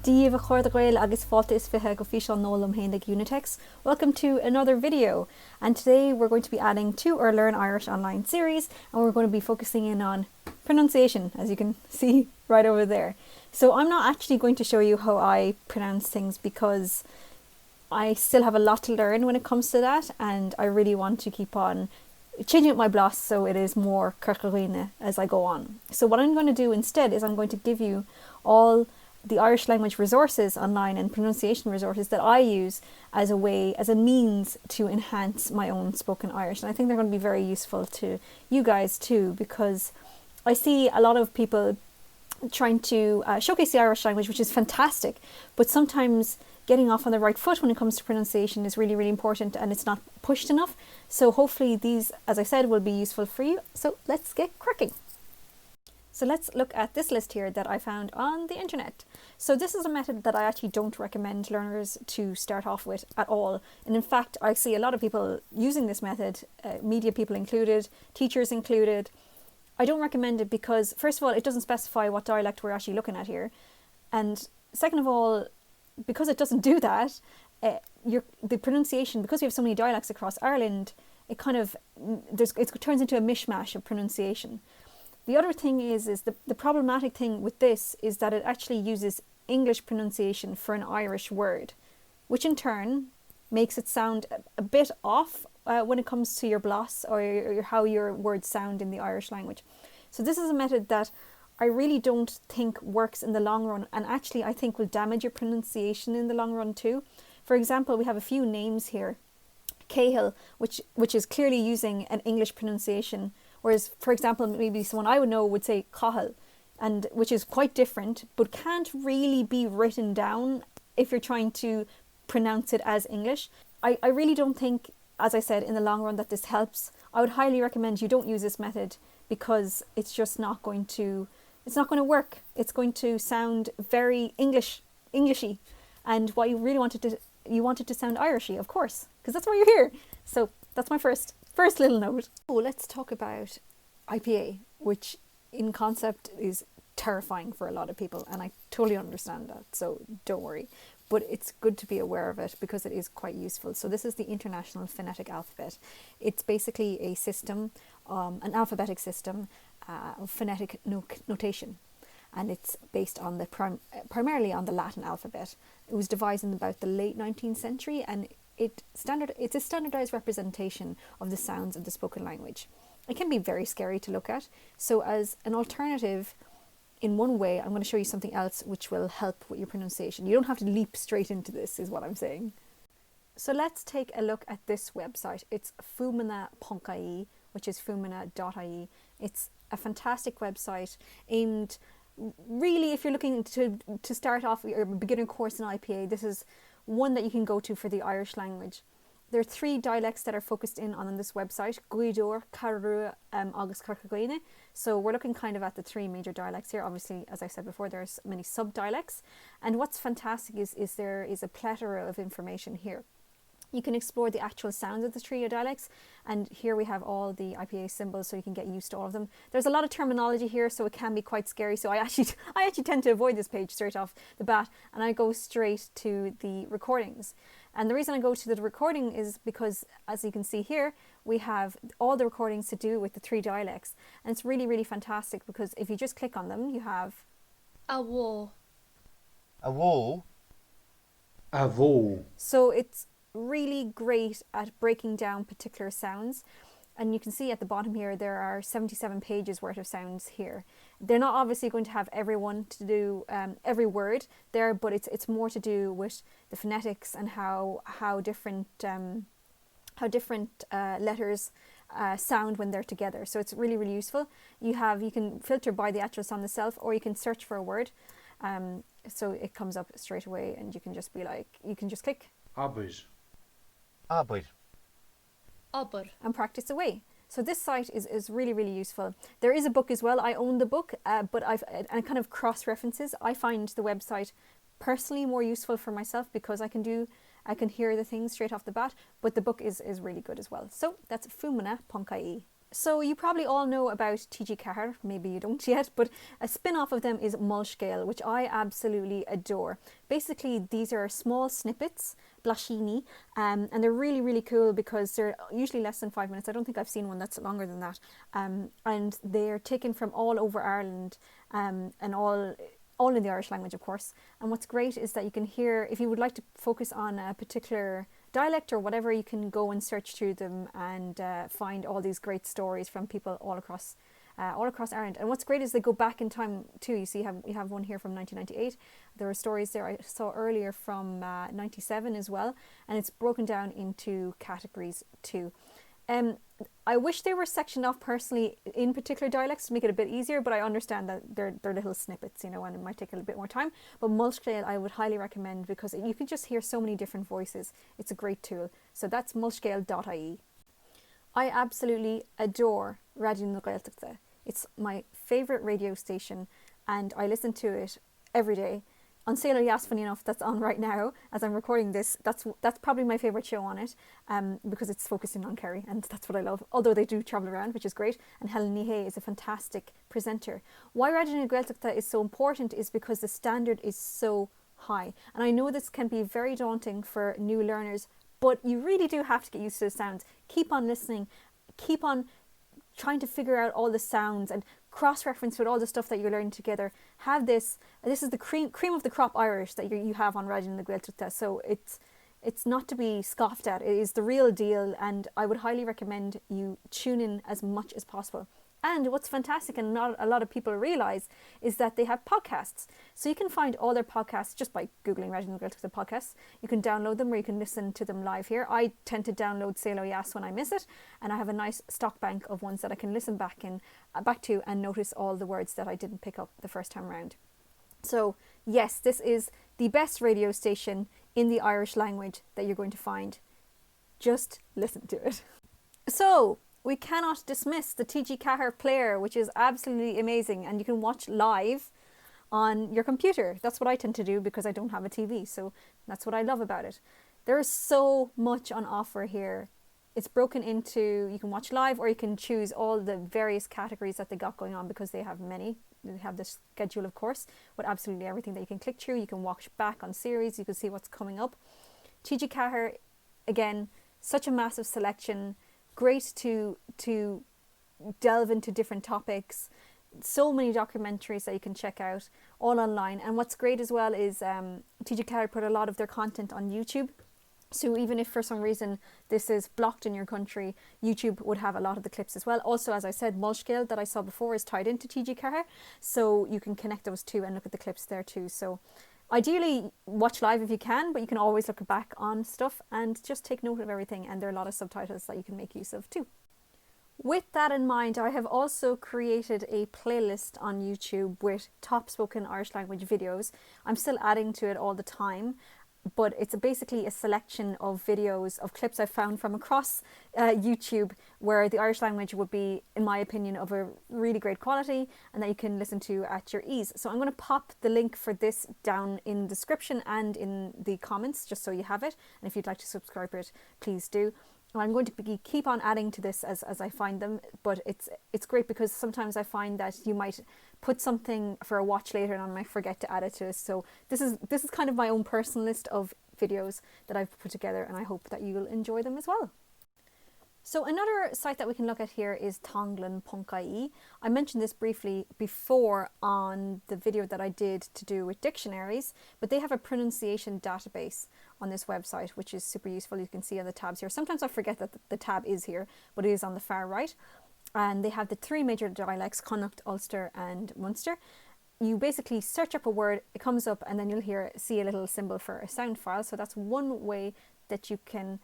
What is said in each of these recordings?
Díomh a chuir de Gaeilge agus fáilte is fithe go físeal Úna-Minh ag Unitex. Welcome to another video, and today we're going to be adding to our Learn Irish online series, and we're going to be focusing in on pronunciation, as you can see right over there. So I'm not actually going to show you how I pronounce things because I still have a lot to learn when it comes to that, and I really want to keep on changing up my blas so it is more Kirkagine as I go on. So what I'm going to do instead is I'm going to give you all the Irish language resources online and pronunciation resources that I use as a means to enhance my own spoken Irish. And I think they're going to be very useful to you guys too, because I see a lot of people trying to showcase the Irish language, which is fantastic, but sometimes getting off on the right foot when it comes to pronunciation is really, really important, and it's not pushed enough. So hopefully these, as I said, will be useful for you. So let's get cracking. So let's look at this list here that I found on the internet. So this is a method that I actually don't recommend learners to start off with at all. And in fact, I see a lot of people using this method, media people included, teachers included. I don't recommend it because, first of all, it doesn't specify what dialect we're actually looking at here. And second of all, because it doesn't do that, the pronunciation, because we have so many dialects across Ireland, it turns into a mishmash of pronunciation. The other thing is the problematic thing with this is that it actually uses English pronunciation for an Irish word, which in turn makes it sound a bit off when it comes to your blas or how your words sound in the Irish language. So this is a method that I really don't think works in the long run, and actually I think will damage your pronunciation in the long run too. For example, we have a few names here. Gaeilge, which is clearly using an English pronunciation, whereas, for example, maybe someone I would know would say Cahill, and which is quite different, but can't really be written down if you're trying to pronounce it as English. I really don't think, as I said, in the long run that this helps. I would highly recommend you don't use this method because it's just not going to work. It's going to sound very Englishy, and what you really want it to sound Irishy, of course, because that's why you're here. So that's my first little note. Oh, let's talk about IPA, which in concept is terrifying for a lot of people, and I totally understand that, so don't worry. But it's good to be aware of it because it is quite useful. So this is the International Phonetic Alphabet. It's basically a system, an alphabetic system of phonetic notation, and it's based on primarily on the Latin alphabet. It was devised in about the late 19th century, and it's a standardized representation of the sounds of the spoken language. It can be very scary to look at. So as an alternative, in one way, I'm going to show you something else which will help with your pronunciation. You don't have to leap straight into this, is what I'm saying. So let's take a look at this website. It's Úna-Minh, which is fumina.ie. It's a fantastic website aimed, really, if you're looking to start off your beginner course in IPA, this is one that you can go to for the Irish language. There are 3 dialects that are focused in on this website: Gaeilge, Carru, agus Kirkagine. So we're looking kind of at the 3 major dialects here. Obviously, as I said before, there's many sub-dialects. And what's fantastic is there is a plethora of information here. You can explore the actual sounds of the 3 dialects, and here we have all the IPA symbols, so you can get used to all of them. There's a lot of terminology here, so it can be quite scary. So I actually tend to avoid this page straight off the bat, and I go straight to the recordings. And the reason I go to the recording is because, as you can see here, we have all the recordings to do with the 3 dialects, and it's really, really fantastic because if you just click on them, you have a wall, a wall, a wall. So it's really great at breaking down particular sounds, and you can see at the bottom here there are 77 pages worth of sounds here. They're not obviously going to have everyone to do every word there, but it's more to do with the phonetics and how different letters sound when they're together. So it's really, really useful. You can filter by the actual sound itself, or you can search for a word, so it comes up straight away, and you can just click Aber. And practice away. So this site is really, really useful. There is a book as well. I own the book, but and kind of cross references. I find the website personally more useful for myself because I can hear the things straight off the bat, but the book is really good as well. So that's Úna-Minh. So you probably all know about TG Cahir, maybe you don't yet, but a spin-off of them is Mulscale, which I absolutely adore. Basically, these are small snippets, blashini, and they're really, really cool because they're usually less than 5 minutes. I don't think I've seen one that's longer than that. And they're taken from all over Ireland, and all in the Irish language, of course. And what's great is that you can hear, if you would like to focus on a particular dialect or whatever, you can go and search through them and find all these great stories from people all across Ireland. And what's great is they go back in time too. You see, you have one here from 1998. There are stories there I saw earlier from 97 as well, and it's broken down into categories too. I wish they were sectioned off personally in particular dialects to make it a bit easier, but I understand that they're little snippets, and it might take a little bit more time. But Mulscale I would highly recommend because you can just hear so many different voices. It's a great tool. So that's mulscale.ie. I absolutely adore Radio Nogalete. It's my favourite radio station and I listen to it every day. On Sailor Yas, funny enough, that's on right now as I'm recording this. That's probably my favourite show on it, because it's focusing on Kerry, and that's what I love. Although they do travel around, which is great, and Helen Nihe is a fantastic presenter. Why Radio Gaeilge is so important is because the standard is so high, and I know this can be very daunting for new learners, but you really do have to get used to the sounds. Keep on listening, keep on trying to figure out all the sounds and cross-reference with all the stuff that you're learning together. Have this is the cream of the crop Irish that you have on Radio Gaeilge, so it's not to be scoffed at. It is the real deal, and I would highly recommend you tune in as much as possible. And what's fantastic, and not a lot of people realise, is that they have podcasts. So you can find all their podcasts just by Googling Radio Gaeilge podcasts. You can download them or you can listen to them live here. I tend to download Sailor Yas when I miss it, and I have a nice stock bank of ones that I can listen back to and notice all the words that I didn't pick up the first time around. So yes, this is the best radio station in the Irish language that you're going to find. Just listen to it. So we cannot dismiss the TG Cahir player, which is absolutely amazing, and you can watch live on your computer. That's what I tend to do because I don't have a TV, so that's what I love about it. There is so much on offer here. It's broken into, you can watch live or you can choose all the various categories that they got going on because they have many. They have the schedule, of course, with absolutely everything that you can click through. You can watch back on series, you can see what's coming up. TG Cahir, again, such a massive selection. Great to delve into different topics. So many documentaries that you can check out all online. And what's great as well is TG Cahir put a lot of their content on YouTube. So even if for some reason this is blocked in your country, YouTube would have a lot of the clips as well. Also, as I said, Mulscale that I saw before is tied into TG Cahir, so you can connect those two and look at the clips there too. So ideally watch live if you can, but you can always look back on stuff and just take note of everything, and there are a lot of subtitles that you can make use of too. With that in mind, I have also created a playlist on YouTube with top spoken Irish language videos. I'm still adding to it all the time, but it's basically a selection of videos, of clips I've found from across YouTube where the Irish language would be, in my opinion, of a really great quality and that you can listen to at your ease. So I'm going to pop the link for this down in the description and in the comments just so you have it. And if you'd like to subscribe to it, please do. I'm going to keep on adding to this as I find them, but it's great because sometimes I find that you might put something for a watch later and I might forget to add it to it. So this is kind of my own personal list of videos that I've put together, and I hope that you'll enjoy them as well. So another site that we can look at here is Aberpunkai. I mentioned this briefly before on the video that I did to do with dictionaries, but they have a pronunciation database on this website, which is super useful. You can see on the tabs here. Sometimes I forget that the tab is here, but it is on the far right. And they have the three major dialects, Connacht, Ulster and Munster. You basically search up a word, it comes up, and then you'll see a little symbol for a sound file. So that's one way that you can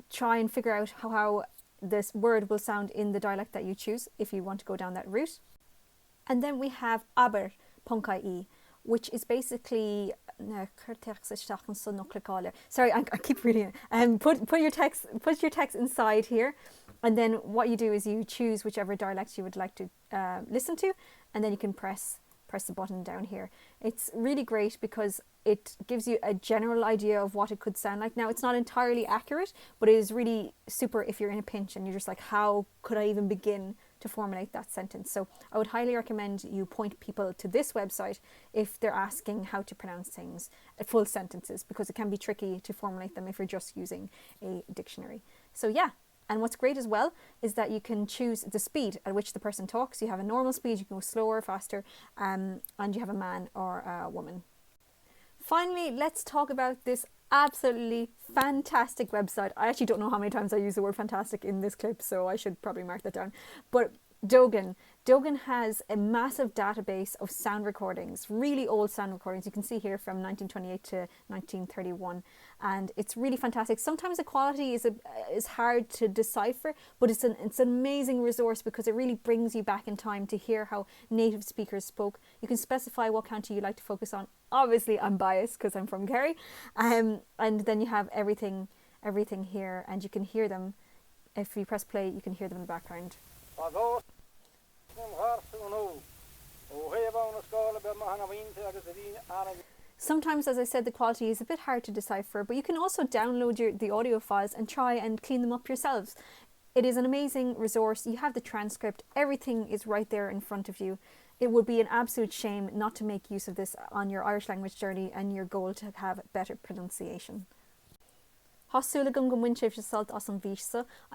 try and figure out how this word will sound in the dialect that you choose if you want to go down that route. And then we have Aberpunkai, which is basically sorry, I keep reading it. Put your text inside here, and then what you do is you choose whichever dialect you would like to listen to, and then you can press press the button down here. It's really great because it gives you a general idea of what it could sound like. Now, it's not entirely accurate, but it is really super if you're in a pinch and you're just like, how could I even begin to formulate that sentence? So I would highly recommend you point people to this website if they're asking how to pronounce things, full sentences, because it can be tricky to formulate them if you're just using a dictionary. So yeah. And what's great as well is that you can choose the speed at which the person talks. You have a normal speed, you can go slower, faster, and you have a man or a woman. Finally, let's talk about this absolutely fantastic website. I actually don't know how many times I use the word fantastic in this clip, so I should probably mark that down. But Dogan has a massive database of sound recordings, really old sound recordings. You can see here from 1928 to 1931, and it's really fantastic. Sometimes the quality is hard to decipher, but it's an amazing resource because it really brings you back in time to hear how native speakers spoke. You can specify what county you like to focus on. Obviously, I'm biased because I'm from Kerry, and then you have everything here, and you can hear them. If you press play, you can hear them in the background. Sometimes, as I said, the quality is a bit hard to decipher, but you can also download the audio files and try and clean them up yourselves. It is an amazing resource. You have the transcript. Everything is right there in front of you. It would be an absolute shame not to make use of this on your Irish language journey and your goal to have better pronunciation. I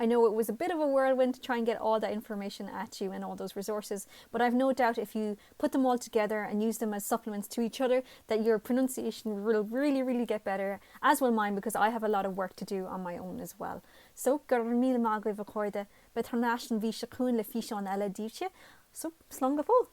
know it was a bit of a whirlwind to try and get all that information at you and all those resources, but I've no doubt if you put them all together and use them as supplements to each other, that your pronunciation will really, really get better, as will mine, because I have a lot of work to do on my own as well. So, so, slán go fóill.